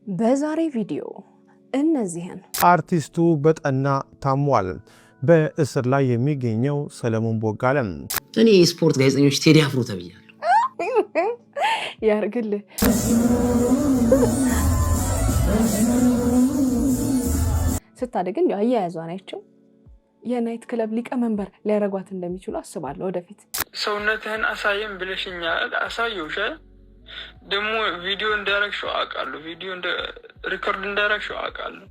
በዛሬ ቪዲዮ እነዚህን አርቲስቱ በጠና ታሟል። በእስር ላይ የሚገኘው ሰለሞን ቦጋለ እኔ የስፖርት ጋዜጠኞች ቴዲ አፍሮ ተብያለሁ። ያርግልህ። ስታደግ እንዲያው አያያዟን አይቼው የናይት ክለብ ሊቀመንበር ሊያረጓት እንደሚችሉ አስባለሁ። ወደፊት ሰውነትህን አሳየን ብለሽኛል፣ አሳየውሽ። ደግሞ ቪዲዮ እንዳረግሽው አውቃለሁ፣ ቪዲዮ ሪኮርድ እንዳረግሽው አውቃለሁ።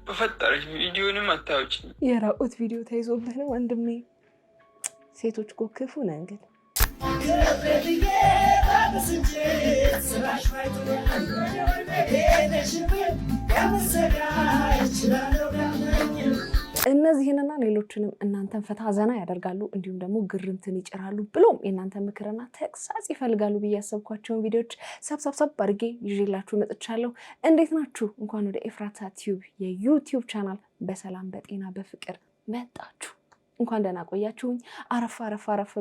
በፈጠረሽ ቪዲዮንም አታውጪ። የራቁት ቪዲዮ ተይዞብህ ነው ወንድሜ። ሴቶች እኮ ክፉ ነን ግን እነዚህንና ሌሎችንም እናንተን ፈታ ዘና ያደርጋሉ እንዲሁም ደግሞ ግርምትን ይጭራሉ ብሎም የእናንተ ምክርና ተግሳጽ ይፈልጋሉ ብዬ ያሰብኳቸውን ቪዲዮዎች ሰብሰብ አድርጌ ይዤላችሁ መጥቻለሁ። እንዴት ናችሁ? እንኳን ወደ ኤፍራታ ቲዩብ የዩቲዩብ ቻናል በሰላም በጤና በፍቅር መጣችሁ። እንኳን ደህና ቆያችሁኝ። አረፍ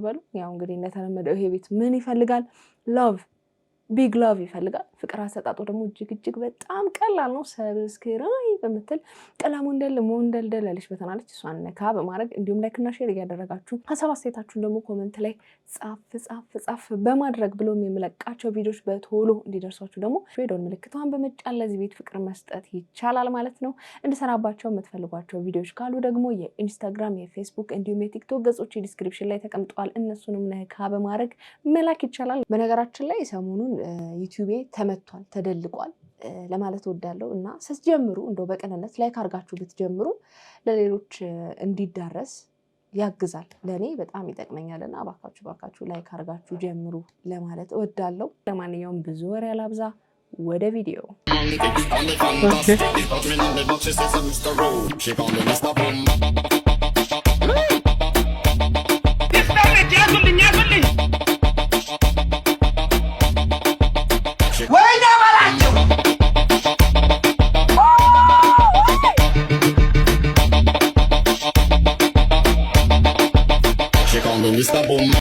በሉ። ያው እንግዲህ እንደተለመደው ይሄ ቤት ምን ይፈልጋል? ላቭ ቢግ ላቭ ይፈልጋል። ፍቅር አሰጣጡ ደግሞ እጅግ በጣም ቀላል ነው። ሰብስክራይብ በምትል ቀላሙ ሞንደልደል ያለች በተናለች እሷን ነካ በማድረግ እንዲሁም ላይክ እና ሼር እያደረጋችሁ ሀሳብ አስተያየታችሁን ደግሞ ኮመንት ላይ ጻፍ በማድረግ ብሎም የምለቃቸው ቪዲዮዎች በቶሎ እንዲደርሷችሁ ደግሞ የደወል ምልክቷን በመጫን ለዚህ ቤት ፍቅር መስጠት ይቻላል ማለት ነው። እንድሰራባቸው የምትፈልጓቸው ቪዲዮዎች ካሉ ደግሞ የኢንስታግራም፣ የፌስቡክ እንዲሁም የቲክቶክ ገጾች ዲስክሪፕሽን ላይ ተቀምጠዋል። እነሱንም ነካ በማድረግ መላክ ይቻላል። በነገራችን ላይ ሰሞኑን ዩቲዩብ ተመቷል፣ ተደልቋል ለማለት ወዳለው እና ስትጀምሩ እንደው በቀንነት ላይክ አድርጋችሁ ብትጀምሩ ለሌሎች እንዲዳረስ ያግዛል። ለኔ በጣም ይጠቅመኛልና ባካችሁ ላይክ አድርጋችሁ ጀምሩ ለማለት ወዳለው። ለማንኛውም ብዙ ወሬ አላብዛ፣ ወደ ቪዲዮ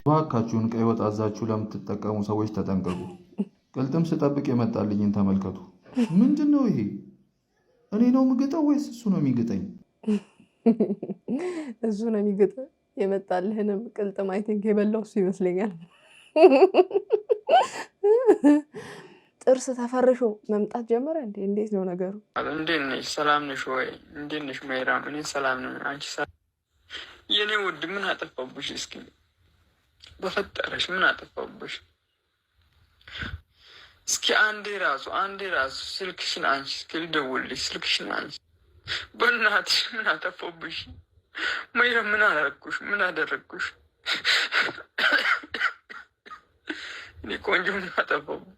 ባካችሁን ቀይ ወጥ አዛችሁ ለምትጠቀሙ ሰዎች ተጠንቀቁ። ቅልጥም ስጠብቅ የመጣልኝን ተመልከቱ። ምንድን ነው ይሄ? እኔ ነው የምግጠው ወይስ እሱ ነው የሚግጠኝ? እሱ ነው የሚግጠው። የመጣልህንም ቅልጥም አይ ቲንክ የበላው እሱ ይመስለኛል። ጥርስ ተፈርሾ መምጣት ጀመረ እንዴ? እንዴት ነው ነገሩ? እንዴት ነሽ? ሰላም ነሽ ወይ? እንዴት ነሽ ሜራም? እኔ ሰላም ነኝ። አንቺ ሰላም? የኔ ውድ ምን አጠፋብሽ? እስኪ በፈጠረሽ ምን አጠፋብሽ? እስኪ አንዴ ራሱ ስልክሽን አንቺ፣ እስኪ ልደውልልሽ፣ ስልክሽን አንቺ። በእናትሽ ምን አጠፋብሽ? ሜራ ምን አደረግኩሽ? እኔ ቆንጆ ምን አጠፋብሽ?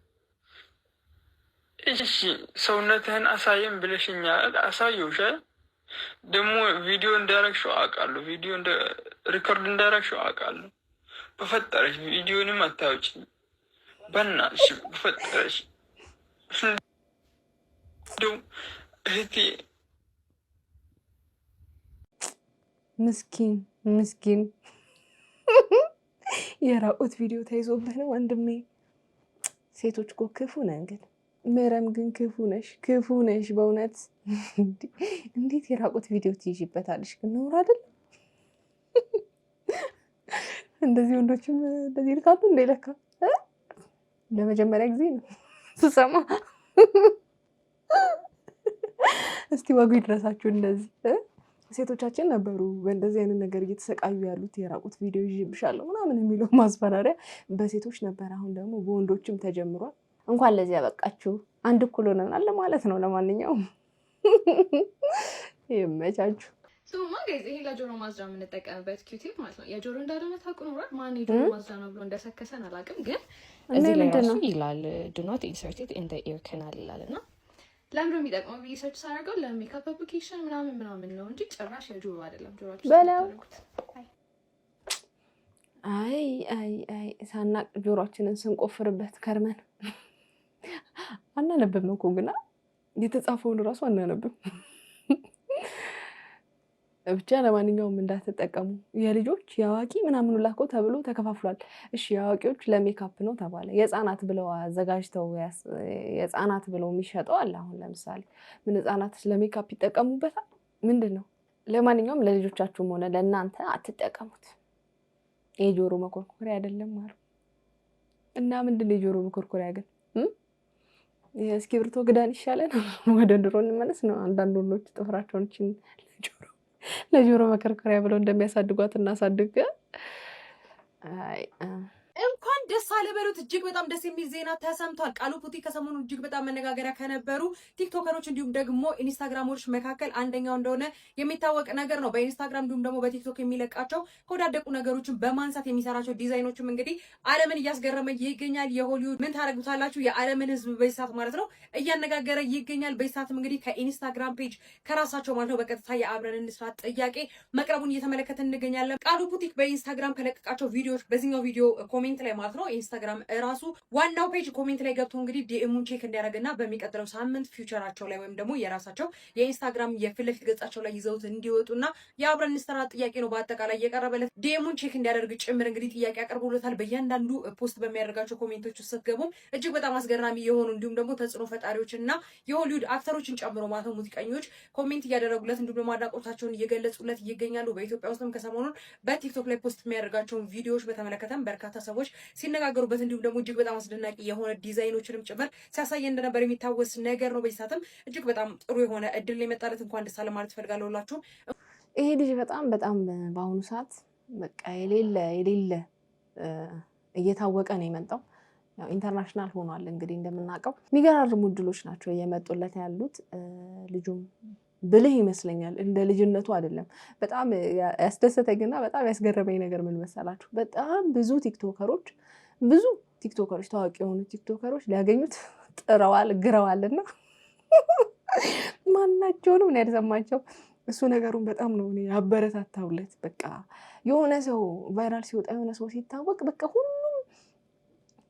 እሺ ሰውነትህን አሳየን ብለሽኛል፣ አሳየውሽ። ደግሞ ቪዲዮ እንዳረግሽው አውቃለሁ፣ ቪዲዮ ሪኮርድ እንዳረግሽው አውቃለሁ። በፈጠረሽ ቪዲዮንም አታውጪ በእናትሽ፣ በፈጠረሽ እንደው እህቴ። ምስኪን የራቁት ቪዲዮ ተይዞብህ ነው ወንድሜ። ሴቶች እኮ ክፉ ነን ግን ምረም ግን ክፉ ነሽ በእውነት። እንዴት የራቁት ቪዲዮ ትይዥበታለሽ? ግን ነውር አይደል? እንደዚህ ወንዶችም እንደዚህ ልካሉ እንደ ለካ ለመጀመሪያ ጊዜ ነው ስሰማ። እስቲ ወጉ ይድረሳችሁ። እንደዚህ ሴቶቻችን ነበሩ በእንደዚህ አይነት ነገር እየተሰቃዩ ያሉት። የራቁት ቪዲዮ ይዤብሻለሁ ምናምን የሚለው ማስፈራሪያ በሴቶች ነበር። አሁን ደግሞ በወንዶችም ተጀምሯል። እንኳን ለዚህ ያበቃችሁ። አንድ እኩል ሆነናል ማለት ነው። ለማንኛውም ይመቻችሁ። ሱማ ጋይዝ ይሄ ለጆሮ ማዝጃ የምንጠቀምበት ኪዩቲፕ ማለት ነው። የጆሮ እንዳልሆነ ታውቁ ኖሯል። ማን የጆሮ ማዝጃ ነው ብሎ እንደሰከሰን አላውቅም፣ ግን እዚህ ላይ ራሱ ይላል ዱ ኖት ኢንሰርት ኢት ኢን ዘ ኢር ካናል ይላል። እና ለምንድን ነው የሚጠቅመው ብዬ ሰርች ሳደርገው ለሜካፕ አፕሊኬሽን ምናምን ነው እንጂ ጭራሽ የጆሮ አይደለም። ጆሮአችሁ በላውት አይ ሳናቅ ጆሮአችንን ስንቆፍርበት ከርመን አናነብም እኮ ግና የተጻፈውን እራሱ አናነብም። ብቻ ለማንኛውም እንዳትጠቀሙ። የልጆች የአዋቂ ምናምን ላኮ ተብሎ ተከፋፍሏል። እሺ የአዋቂዎች ለሜካፕ ነው ተባለ። የህፃናት ብለው አዘጋጅተው የህፃናት ብለው የሚሸጠው አለ። አሁን ለምሳሌ ምን ህፃናት ለሜካፕ ይጠቀሙበታል? ምንድን ነው? ለማንኛውም ለልጆቻችሁም ሆነ ለእናንተ አትጠቀሙት። የጆሮ መኮርኮሪያ አይደለም አሉ እና ምንድን ነው የጆሮ መኮርኮሪያ ግን? የእስክሪብቶ ክዳን ይሻለን። ወደ ድሮ እንመለስ ነው። አንዳንድ ወንዶች ጥፍራቸውን ለጆሮ መከርከሪያ ብለው እንደሚያሳድጓት እናሳድግ። እንኳን ደስ አለ በሉት። እጅግ በጣም ደስ የሚል ዜና ተሰምቷል። ቃሉ ፑቲ ከሰሞኑ እጅግ በጣም መነጋገሪያ ከነበሩ ቲክቶከሮች እንዲሁም ደግሞ ኢንስታግራሞች መካከል አንደኛው እንደሆነ የሚታወቅ ነገር ነው። በኢንስታግራም እንዲሁም ደግሞ በቲክቶክ የሚለቃቸው ከወዳደቁ ነገሮችን በማንሳት የሚሰራቸው ዲዛይኖችም እንግዲህ ዓለምን እያስገረመ ይገኛል። የሆሊውድ ምን ታረጉታላችሁ የዓለምን ሕዝብ በይሳት ማለት ነው እያነጋገረ ይገኛል። በይሳትም እንግዲህ ከኢንስታግራም ፔጅ ከራሳቸው ማለት ነው በቀጥታ የአብረን እንስራ ጥያቄ መቅረቡን እየተመለከተ እንገኛለን። ቃሉ ፑቲ በኢንስታግራም ከለቀቃቸው ቪዲዮዎች በዚህኛው ቪዲዮ ኮሜንት ላይ ማለት ነው ኢንስታግራም ራሱ ዋናው ፔጅ ኮሜንት ላይ ገብቶ እንግዲህ ዲኤሙን ቼክ እንዲያደርግና በሚቀጥለው ሳምንት ፊውቸራቸው ላይ ወይም ደግሞ የራሳቸው የኢንስታግራም የፊት ለፊት ገጻቸው ላይ ይዘውት እንዲወጡና የአብረን እንስራ ጥያቄ ነው በአጠቃላይ የቀረበለት። ዲኤሙን ቼክ እንዲያደርግ ጭምር እንግዲህ ጥያቄ ያቀርቡለታል። በእያንዳንዱ ፖስት በሚያደርጋቸው ኮሜንቶች ውስጥ ስትገቡ እጅግ በጣም አስገራሚ የሆኑ እንዲሁም ደግሞ ተጽዕኖ ፈጣሪዎችና የሆሊውድ አክተሮችን ጨምሮ ማለት ነው ሙዚቀኞች ኮሜንት እያደረጉለት እንዲሁም ደግሞ አድናቆታቸውን እየገለጹለት ይገኛሉ። በኢትዮጵያ ውስጥም ከሰሞኑን በቲክቶክ ላይ ፖስት የሚያደርጋቸውን ቪዲዮዎች በተመለከተም በርካታ ሰዎች ሲነጋገሩበት እንዲሁም ደግሞ እጅግ በጣም አስደናቂ የሆነ ዲዛይኖችንም ጭምር ሲያሳይ እንደነበር የሚታወስ ነገር ነው። በዚህ ሰዓትም እጅግ በጣም ጥሩ የሆነ እድል የመጣለት እንኳን ደስ አለ ማለት ፈልጋለሁ። ሁላችሁም ይሄ ልጅ በጣም በአሁኑ ሰዓት በቃ የሌለ እየታወቀ ነው የመጣው። ያው ኢንተርናሽናል ሆኗል። እንግዲህ እንደምናውቀው የሚገራርሙ እድሎች ናቸው እየመጡለት ያሉት። ልጁም ብልህ ይመስለኛል። እንደ ልጅነቱ አይደለም። በጣም ያስደሰተኝና በጣም ያስገረመኝ ነገር ምን መሰላችሁ? በጣም ብዙ ቲክቶከሮች ታዋቂ የሆኑ ቲክቶከሮች ሊያገኙት ጥረዋል፣ ግረዋልና ማናቸውንም ነው ያልሰማቸው። እሱ ነገሩን በጣም ነው እኔ ያበረታታውለት። በቃ የሆነ ሰው ቫይራል ሲወጣ የሆነ ሰው ሲታወቅ በቃ ሁሉም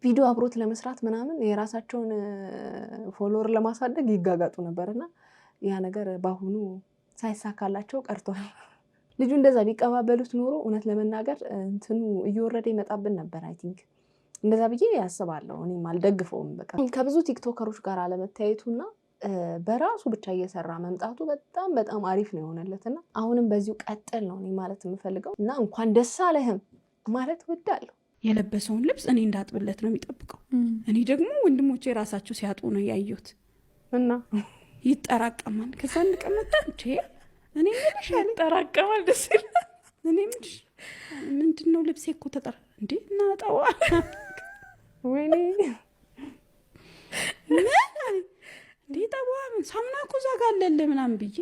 ቪዲዮ አብሮት ለመስራት ምናምን የራሳቸውን ፎሎወር ለማሳደግ ይጋጋጡ ነበርና ያ ነገር በአሁኑ ሳይሳካላቸው ቀርቷል። ልጁ እንደዛ ቢቀባበሉት ኖሮ እውነት ለመናገር እንትኑ እየወረደ ይመጣብን ነበር። አይ ቲንክ እንደዛ ብዬ ያስባለሁ። እኔም አልደግፈውም። በቃ ከብዙ ቲክቶከሮች ጋር አለመታየቱና በራሱ ብቻ እየሰራ መምጣቱ በጣም አሪፍ ነው የሆነለትና አሁንም በዚሁ ቀጥል ነው እኔ ማለት የምፈልገው እና እንኳን ደስ አለህም ማለት ወዳለሁ። የለበሰውን ልብስ እኔ እንዳጥብለት ነው የሚጠብቀው። እኔ ደግሞ ወንድሞቼ ራሳቸው ሲያጡ ነው ያየሁት እና ይጠራቀማል። ከዛ እንቀመጣ እንዴ እኔ ምንሽ ይጠራቀማል ደስ ይላል። እኔ ምንድነው ልብሴ እኮ ተጠራ እንዴ እናጣዋ ወይኔ እንዴ ታዋ ሳሙና እኮ ዛጋለለ ምናምን ብዬ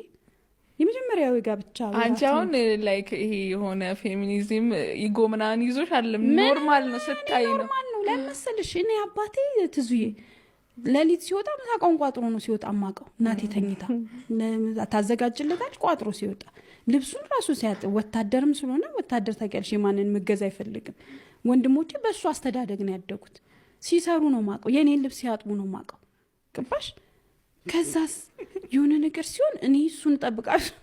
የመጀመሪያው ጋብቻ አንቺ አሁን ላይክ ይሄ የሆነ ፌሚኒዝም ኢጎ ምናምን ይዞሽ አይደለም፣ ኖርማል ነው ስታይ ነው። ኖርማል ነው ለምሳሌሽ እኔ አባቴ ትዙዬ ለሊት ሲወጣ ምሳቃውን ቋጥሮ ነው ሲወጣ ማቀው። እናቴ ተኝታ ታዘጋጅለታች ቋጥሮ ሲወጣ ልብሱን ራሱ ሲያጥብ፣ ወታደርም ስለሆነ ወታደር ታውቂያለሽ የማንን መገዛ አይፈልግም። ወንድሞቼ በእሱ አስተዳደግ ነው ያደጉት። ሲሰሩ ነው ማቀው፣ የኔን ልብስ ሲያጥቡ ነው ማቀው። ቅባሽ ከዛስ የሆነ ነገር ሲሆን እኔ እሱን ጠብቃለሁ።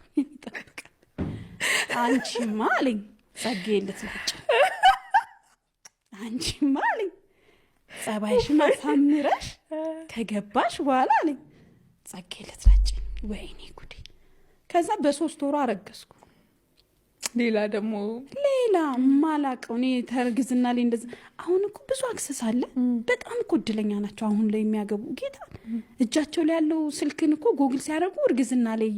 አንቺማ አለኝ ጸጋዬለት ልጅ አንቺማ አለኝ ጸባይሽን አሳምረሽ ከገባሽ በኋላ አለኝ ጸጋዬለት ልጅ ወይኔ ጉዴ። ከዛ በ3 ወሩ አረገዝኩ። ሌላ ደግሞ ሌላ ማላቀው እኔ ተርግዝና ላይ እንደዛ። አሁን እኮ ብዙ አክሰስ አለ። በጣም እኮ እድለኛ ናቸው አሁን ላይ የሚያገቡ ጌታ። እጃቸው ላይ ያለው ስልክን እኮ ጎግል ሲያደርጉ እርግዝና ላይ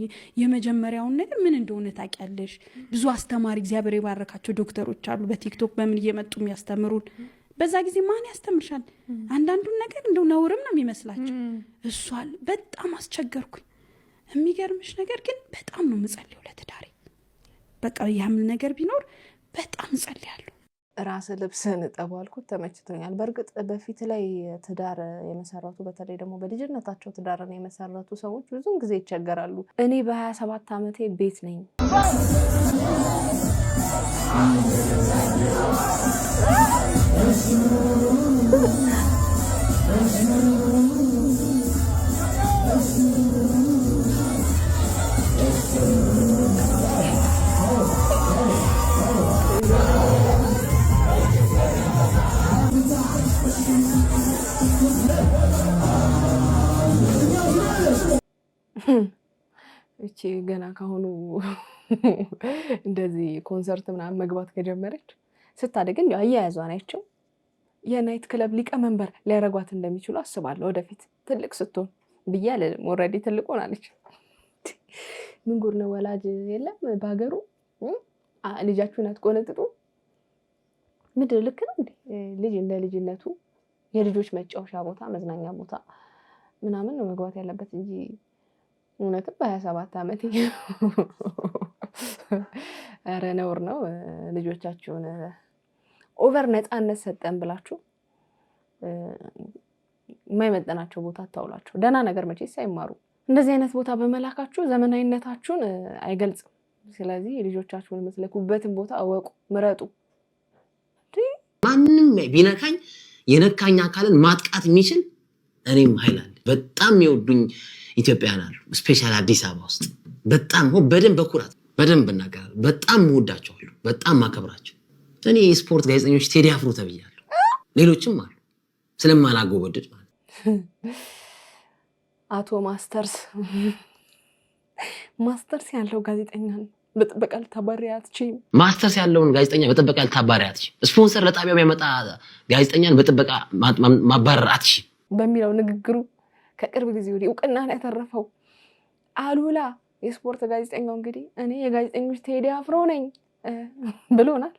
የመጀመሪያውን ነገር ምን እንደሆነ ታውቂያለሽ። ብዙ አስተማሪ እግዚአብሔር የባረካቸው ዶክተሮች አሉ በቲክቶክ በምን እየመጡ የሚያስተምሩን። በዛ ጊዜ ማን ያስተምርሻል? አንዳንዱን ነገር እንደው ነውርም ነው የሚመስላቸው። እሷል በጣም አስቸገርኩኝ። የሚገርምሽ ነገር ግን በጣም ነው የምጸልየው ለትዳሬ። በቃ ያም ነገር ቢኖር በጣም ጸልያለሁ። ራስ ልብስን ጠባልኩት ተመችቶኛል። በእርግጥ በፊት ላይ ትዳር የመሰረቱ በተለይ ደግሞ በልጅነታቸው ትዳርን የመሰረቱ ሰዎች ብዙን ጊዜ ይቸገራሉ። እኔ በ27 ዓመቴ ቤት ነኝ። እቺ ገና ካሁኑ እንደዚህ ኮንሰርት ምናምን መግባት ከጀመረች ስታደግ እንዴ አያያዟ ናቸው የናይት ክለብ ሊቀመንበር ሊያረጓት እንደሚችሉ አስባለሁ ወደፊት ትልቅ ስትሆን ብያለ ኦሬዲ ትልቅ ሆናለች ምን ጉር ነው ወላጅ የለም ባገሩ ልጃችሁን አትቆነጥጡ ምድር ልክ ነው እንዴ ልጅ እንደ ልጅነቱ የልጆች መጫወቻ ቦታ መዝናኛ ቦታ ምናምን ነው መግባት ያለበት እንጂ እውነትም በ27 ዓመት ኧረ ነውር ነው ልጆቻችሁን ኦቨር ነፃነት ሰጠን ብላችሁ የማይመጠናቸው ቦታ ታውላችሁ ደህና ነገር መቼስ አይማሩ እንደዚህ አይነት ቦታ በመላካችሁ ዘመናዊነታችሁን አይገልጽም ስለዚህ ልጆቻችሁን የምትልኩበትን ቦታ አወቁ ምረጡ ማንንም ቢነካኝ የነካኝ አካልን ማጥቃት የሚችል እኔም ኃይል አለ በጣም ይወዱኝ ኢትዮጵያውያን አሉ ስፔሻሊ አዲስ አበባ ውስጥ በጣም በደንብ በኩራት በደንብ እናገራለሁ በጣም ወዳቸዋለሁ በጣም ማከብራቸው እኔ የስፖርት ጋዜጠኞች ቴዲ አፍሮ ተብያለሁ ሌሎችም አሉ ስለማላጎበድድ ማለት አቶ ማስተርስ ያለው ጋዜጠኛ በጥበቃ ልታባሪያት እቺ ማስተርስ ያለውን ጋዜጠኛ በጥበቃ ልታባሪያት እቺ ስፖንሰር ለጣቢያው የሚያመጣ ጋዜጠኛን በጥበቃ ማባረር አትሺ በሚለው ንግግሩ ከቅርብ ጊዜ ወዲህ እውቅናን ያተረፈው አሉላ የስፖርት ጋዜጠኛው እንግዲህ እኔ የጋዜጠኞች ቴዲ አፍሮ ነኝ ብሎናል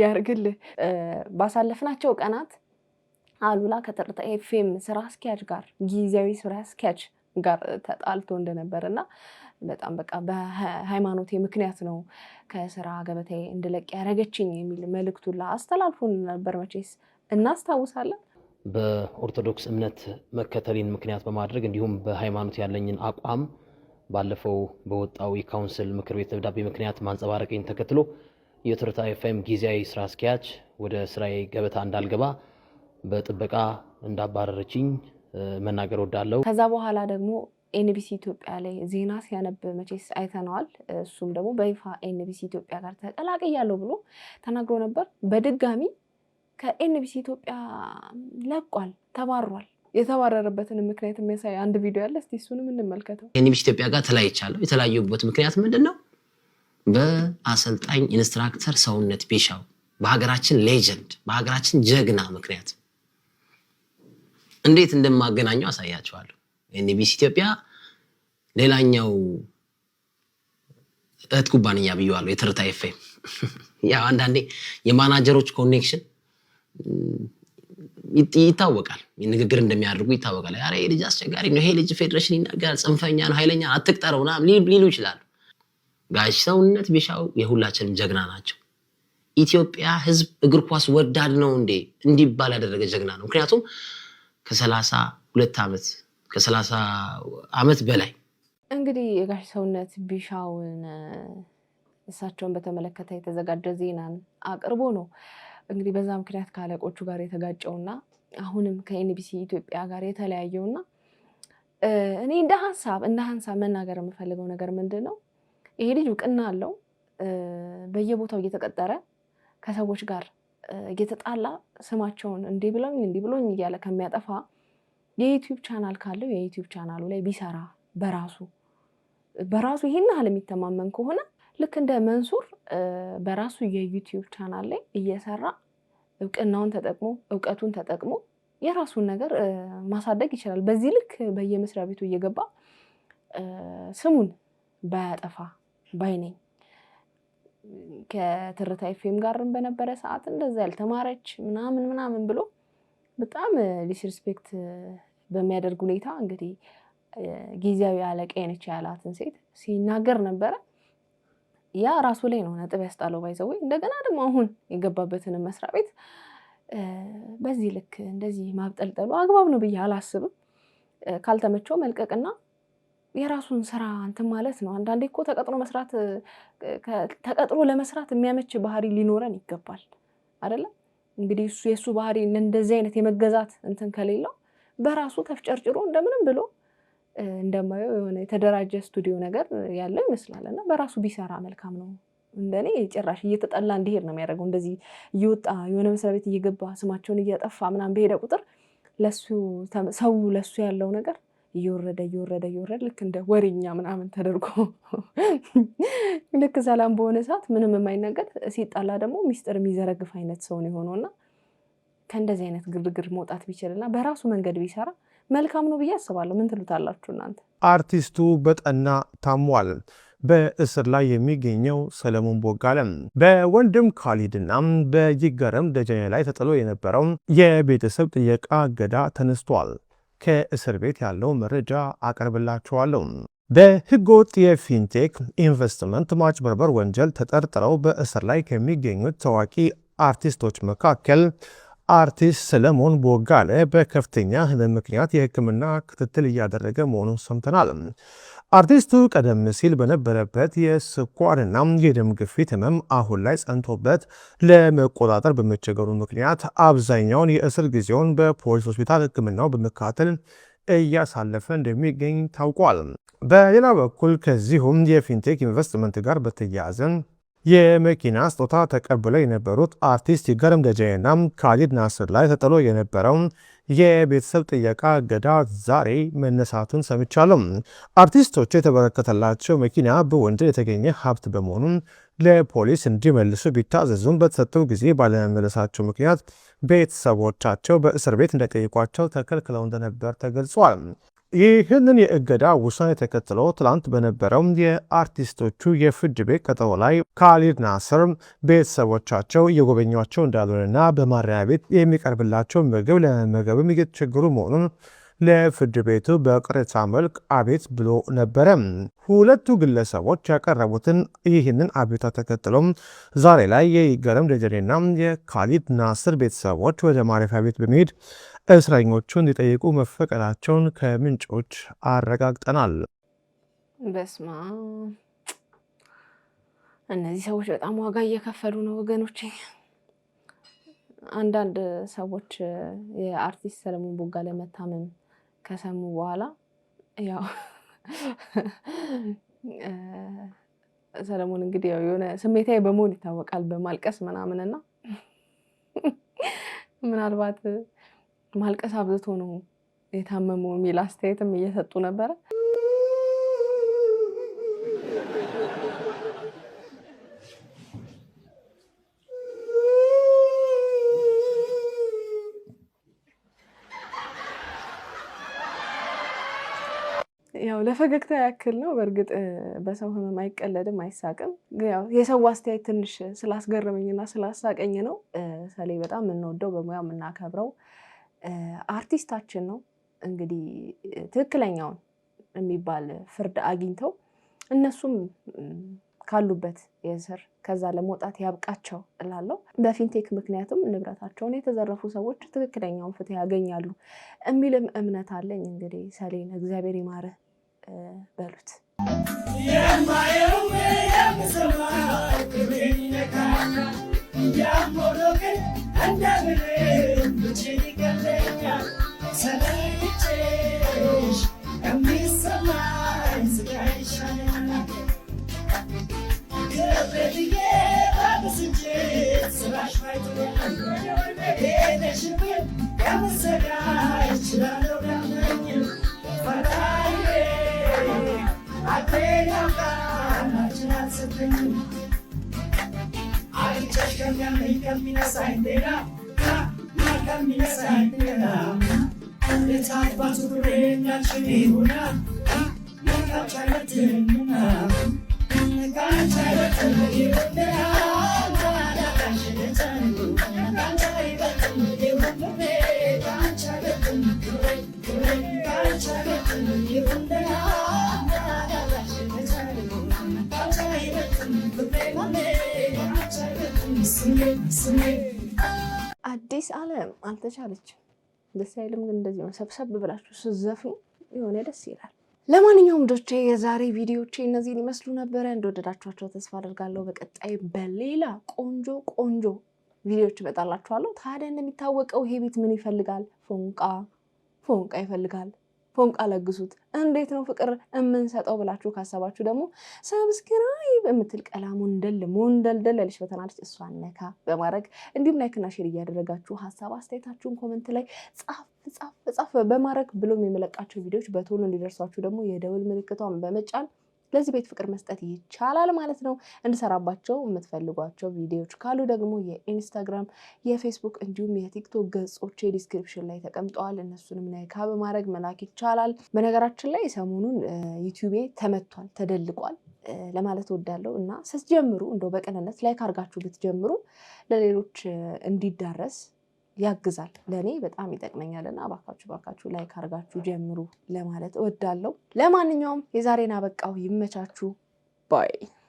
ያርግል ባሳለፍናቸው ቀናት አሉላ ከትርታ ኤፍኤም ስራ አስኪያጅ ጋር ጊዜያዊ ስራ አስኪያጅ ጋር ተጣልቶ እንደነበርና በጣም በቃ በሃይማኖቴ ምክንያት ነው ከስራ ገበታዬ እንድለቅ ያረገችኝ የሚል መልእክቱን አስተላልፎን ነበር መቼስ እናስታውሳለን በኦርቶዶክስ እምነት መከተልን ምክንያት በማድረግ እንዲሁም በሃይማኖት ያለኝን አቋም ባለፈው በወጣው የካውንስል ምክር ቤት ደብዳቤ ምክንያት ማንጸባረቅን ተከትሎ የትርታ ኤፍኤም ጊዜያዊ ስራ አስኪያጅ ወደ ስራዬ ገበታ እንዳልገባ በጥበቃ እንዳባረረችኝ መናገር ወዳለው ከዛ በኋላ ደግሞ ኤንቢሲ ኢትዮጵያ ላይ ዜና ሲያነብ መቼስ አይተናል እሱም ደግሞ በይፋ ኤንቢሲ ኢትዮጵያ ጋር ተቀላቅያለሁ ብሎ ተናግሮ ነበር በድጋሚ ከኤንቢሲ ኢትዮጵያ ለቋል ተባሯል የተባረረበትን ምክንያት የሚያሳይ አንድ ቪዲዮ ያለ እስቲ እሱንም እንመልከተው ኤንቢሲ ኢትዮጵያ ጋር ተለያይቻለሁ የተለያየሁበት ምክንያት ምንድነው በአሰልጣኝ ኢንስትራክተር ሰውነት ቢሻው በሀገራችን ሌጀንድ በሀገራችን ጀግና ምክንያት እንዴት እንደማገናኘው አሳያችኋለሁ ኤንቢሲ ኢትዮጵያ ሌላኛው እህት ኩባንያ ብየዋለሁ የትርታ ኤፍኤም ያው አንዳንዴ የማናጀሮች ኮኔክሽን ይታወቃል ንግግር እንደሚያደርጉ ይታወቃል አረ ይሄ ልጅ አስቸጋሪ ነው ይሄ ልጅ ፌደሬሽን ይናገራል ጽንፈኛ ነው ኃይለኛ አትቅጠረው ምናምን ሊሉ ይችላሉ ጋሽ ሰውነት ቢሻው የሁላችንም ጀግና ናቸው ኢትዮጵያ ህዝብ እግር ኳስ ወዳድ ነው እንዴ እንዲባል ያደረገ ጀግና ነው ምክንያቱም ከ32 ዓመት ከ30 ዓመት በላይ እንግዲህ የጋሽ ሰውነት ቢሻውን እሳቸውን በተመለከተ የተዘጋጀ ዜናን አቅርቦ ነው እንግዲህ በዛ ምክንያት ካለቆቹ ጋር የተጋጨውና አሁንም ከኤንቢሲ ኢትዮጵያ ጋር የተለያየውና እኔ እንደ ሐሳብ መናገር የምፈልገው ነገር ምንድነው ይሄ ልጅ እውቅና አለው በየቦታው እየተቀጠረ ከሰዎች ጋር እየተጣላ ስማቸውን እንዲህ ብሎኝ እያለ ከሚያጠፋ የዩቲዩብ ቻናል ካለው የዩቲዩብ ቻናሉ ላይ ቢሰራ በራሱ ይሄን ያህል የሚተማመን ከሆነ ልክ እንደ መንሱር በራሱ የዩቲዩብ ቻናል ላይ እየሰራ እውቅናውን ተጠቅሞ እውቀቱን ተጠቅሞ የራሱን ነገር ማሳደግ ይችላል በዚህ ልክ በየመስሪያ ቤቱ እየገባ ስሙን ባያጠፋ ባይነኝ ከትርታ ኤፍኤም ጋርም በነበረ ሰዓት እንደዛ ያልተማረች ምናምን ብሎ በጣም ዲስሪስፔክት በሚያደርግ ሁኔታ እንግዲህ ጊዜያዊ አለቃዬ ነች ያላትን ሴት ሲናገር ነበረ ያ ራሱ ላይ ነው ነጥብ ያስጣለው ባይዘው እንደገና ደግሞ አሁን የገባበትን መስሪያ ቤት በዚህ ልክ እንደዚህ ማብጠልጠሉ አግባብ ነው ብዬ አላስብም ካልተመቸው መልቀቅና የራሱን ስራ እንትን ማለት ነው አንዳንዴ እኮ ተቀጥሮ ለመስራት የሚያመች ባህሪ ሊኖረን ይገባል አይደለ እንግዲህ የሱ ባህሪ እንደዚህ አይነት የመገዛት እንትን ከሌለው በራሱ ተፍጨርጭሮ እንደምንም ብሎ እንደማየው የሆነ የተደራጀ ስቱዲዮ ነገር ያለው ይመስላልና በራሱ ቢሰራ መልካም ነው እንደኔ ጭራሽ እየተጠላ እንዲሄድ ነው የሚያደርገው እንደዚህ እየወጣ የሆነ መስሪያ ቤት እየገባ ስማቸውን እያጠፋ ምናምን በሄደ ቁጥር ለሱ ያለው ነገር እየወረደ ልክ እንደ ወሬኛ ምናምን ተደርጎ ልክ ሰላም በሆነ ሰዓት ምንም የማይነገር ሲጣላ ደግሞ ሚስጥር የሚዘረግፍ አይነት ሰው ነው የሆነውና ከእንደዚህ አይነት ግርግር መውጣት ቢችልና በራሱ መንገድ ቢሰራ መልካም ነው ብዬ አስባለሁ። ምን ትሉታላችሁ እናንተ? አርቲስቱ በጠና ታሟል። በእስር ላይ የሚገኘው ሰለሞን ቦጋለ በወንድም ካሊድና በይገረም ደጀኔ ላይ ተጥሎ የነበረው የቤተሰብ ጥየቃ እገዳ ተነስቷል። ከእስር ቤት ያለው መረጃ አቀርብላችኋለሁ። በህገወጥ የፊንቴክ ኢንቨስትመንት ማጭበርበር ወንጀል ተጠርጥረው በእስር ላይ ከሚገኙት ታዋቂ አርቲስቶች መካከል አርቲስት ሰለሞን ቦጋለ በከፍተኛ ህመም ምክንያት የሕክምና ክትትል እያደረገ መሆኑን ሰምተናል። አርቲስቱ ቀደም ሲል በነበረበት የስኳርና የደም ግፊት ህመም አሁን ላይ ጸንቶበት ለመቆጣጠር በመቸገሩ ምክንያት አብዛኛውን የእስር ጊዜውን በፖሊስ ሆስፒታል ሕክምናው በመካተል እያሳለፈ እንደሚገኝ ታውቋል። በሌላ በኩል ከዚሁም የፊንቴክ ኢንቨስትመንት ጋር በተያያዘ የመኪና ስጦታ ተቀብለው የነበሩት አርቲስት ይገረም ደጀኔና ካሊድ ናስር ላይ ተጥሎ የነበረው የቤተሰብ ጥየቃ እገዳ ዛሬ መነሳቱን ሰምቻለሁ። አርቲስቶቹ የተበረከተላቸው መኪና በወንጀል የተገኘ ሀብት በመሆኑ ለፖሊስ እንዲመልሱ ቢታዘዙም በተሰጠው ጊዜ ባለመመለሳቸው ምክንያት ቤተሰቦቻቸው በእስር ቤት እንዳይጠይቋቸው ተከልክለው እንደነበር ተገልጿል። ይህንን የእገዳ ውሳኔ ተከትሎ ትላንት በነበረው የአርቲስቶቹ የፍርድ ቤት ቀጠሮ ላይ ካሊድ ናስር ቤተሰቦቻቸው እየጎበኟቸው እንዳልሆነና በማረሚያ ቤት የሚቀርብላቸው ምግብ ለመመገብም እየተቸገሩ መሆኑን ለፍርድ ቤቱ በቅሬታ መልክ አቤት ብሎ ነበረ። ሁለቱ ግለሰቦች ያቀረቡትን ይህንን አቤቱታ ተከትሎም ዛሬ ላይ የይገረም ደጀኔና የካሊድ ናስር ቤተሰቦች ወደ ማረፊያ ቤት በመሄድ እስረኞቹ እንዲጠይቁ መፈቀዳቸውን ከምንጮች አረጋግጠናል። በስማ እነዚህ ሰዎች በጣም ዋጋ እየከፈሉ ነው ወገኖቼ። አንዳንድ ሰዎች የአርቲስት ሰለሞን ቦጋለ መታመም ከሰሙ በኋላ ያው ሰለሞን እንግዲህ ያው የሆነ ስሜታዊ በመሆን ይታወቃል፣ በማልቀስ ምናምንና ምናልባት ማልቀስ አብዝቶ ነው የታመመው የሚል አስተያየትም እየሰጡ ነበረ። ያው ለፈገግታ ያክል ነው። በእርግጥ በሰው ህመም አይቀለድም አይሳቅም። ያው የሰው አስተያየት ትንሽ ስላስገረመኝና ስላሳቀኝ ነው። ሰሌ በጣም የምንወደው በሙያ የምናከብረው አርቲስታችን ነው። እንግዲህ ትክክለኛውን የሚባል ፍርድ አግኝተው እነሱም ካሉበት የእስር ከዛ ለመውጣት ያብቃቸው እላለሁ። በፊንቴክ ምክንያቱም ንብረታቸውን የተዘረፉ ሰዎች ትክክለኛውን ፍትህ ያገኛሉ የሚልም እምነት አለኝ። እንግዲህ ሰሌን እግዚአብሔር ይማርህ በሉት። አዲስ ዓለም አልተቻለችም። ደስ አይልም? ግን እንደዚህ ነው ሰብሰብ ብላችሁ ስትዘፍኑ የሆነ ደስ ይላል። ለማንኛውም ዶቼ የዛሬ ቪዲዮቼ እነዚህን ይመስሉ ነበረ። እንደወደዳችኋቸው ተስፋ አደርጋለሁ። በቀጣይ በሌላ ቆንጆ ቪዲዮዎች እመጣላችኋለሁ። ታዲያ እንደሚታወቀው ይሄ ቤት ምን ይፈልጋል? ፎንቃ ይፈልጋል። ፎንቃ ለግሱት። እንዴት ነው ፍቅር የምንሰጠው ብላችሁ ካሰባችሁ ደግሞ ሰብስክራይብ የምትል ቀላ ሞንደልደል ያለች በተናለች እሷን ነካ በማድረግ እንዲሁም ላይክና ሼር እያደረጋችሁ ሀሳብ አስተያየታችሁን ኮመንት ላይ ጻፍ ጻፍ በማድረግ ብሎም የመለቃቸው ቪዲዮዎች በቶሎ እንዲደርሷችሁ ደግሞ የደውል ምልክቷን በመጫን ለዚህ ቤት ፍቅር መስጠት ይቻላል ማለት ነው። እንድሰራባቸው የምትፈልጓቸው ቪዲዮዎች ካሉ ደግሞ የኢንስታግራም፣ የፌስቡክ እንዲሁም የቲክቶክ ገጾች ዲስክሪፕሽን ላይ ተቀምጠዋል። እነሱንም ነካ በማድረግ መላክ ይቻላል። በነገራችን ላይ ሰሞኑን ዩቲዩቤ ተመቷል፣ ተደልቋል ለማለት እወዳለሁ እና ስትጀምሩ እንደው በቅንነት ላይክ አድርጋችሁ ብትጀምሩ ለሌሎች እንዲዳረስ ያግዛል። ለኔ በጣም ይጠቅመኛልና ባካችሁ ላይክ አድርጋችሁ ጀምሩ ለማለት እወዳለሁ። ለማንኛውም የዛሬን አበቃው። ይመቻችሁ ባይ